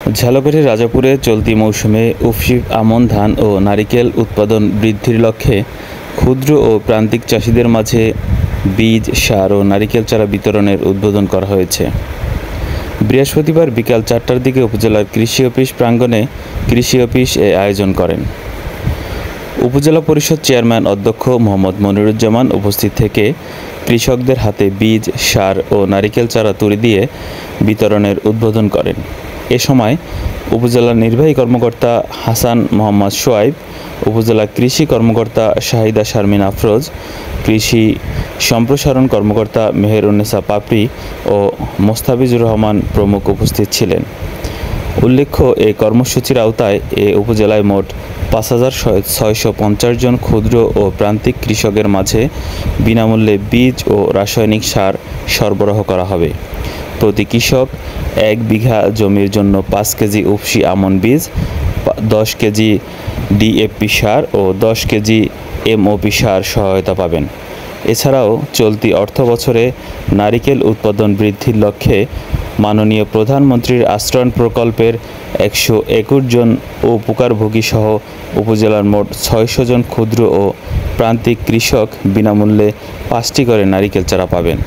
ঝালকাঠির রাজাপুরে চলতি মৌসুমে উফশী আমন ধান ও নারিকেল উৎপাদন বৃদ্ধির লক্ষ্যে ক্ষুদ্র ও প্রান্তিক চাষিদের মাঝে বীজ, সার ও নারিকেল চারা বিতরণের উদ্বোধন করা হয়েছে। বৃহস্পতিবার বিকাল ৪টার দিকে উপজেলার কৃষি অফিস প্রাঙ্গণে কৃষি অফিস এ আয়োজন করেন। উপজেলা পরিষদ চেয়ারম্যান অধ্যক্ষ মোহাম্মদ মনিরুজ্জামান উপস্থিত থেকে কৃষকদের হাতে বীজ, সার ও নারিকেল চারা তুলে দিয়ে বিতরণের উদ্বোধন করেন। এ সময় উপজেলা নির্বাহী কর্মকর্তা হাসান মোহাম্মদ সোয়াইব, উপজেলা কৃষি কর্মকর্তা শাহিদা শারমিন আফরোজ, কৃষি সম্প্রসারণ কর্মকর্তা মেহেরুন্নেসা পাপড়ি ও মোস্তাফিজুর রহমান প্রমুখ উপস্থিত ছিলেন। উল্লেখ্য, এই কর্মসূচির আওতায় এ উপজেলায় মোট ৫,৬৫০ জন ক্ষুদ্র ও প্রান্তিক কৃষকের মাঝে বিনামূল্যে বীজ ও রাসায়নিক সার সরবরাহ করা হবে। প্রতি কৃষক ১ বিঘা জমির জন্য ৫ কেজি উফশী আমন বীজ, ১০ কেজি ডিএপি সার ও ১০ কেজি এমওপি সার সহায়তা পাবেন। এছাড়াও চলতি অর্থবছরে নারিকেল উৎপাদন বৃদ্ধির লক্ষ্যে মাননীয় প্রধানমন্ত্রীর আশ্রয়ণ প্রকল্পের ১২১ জন উপকারভোগী সহ উপজেলার মোট ৬০০ জন ক্ষুদ্র ও প্রান্তিক কৃষক বিনামূল্যে ৫টি করে নারিকেল চারা পাবেন।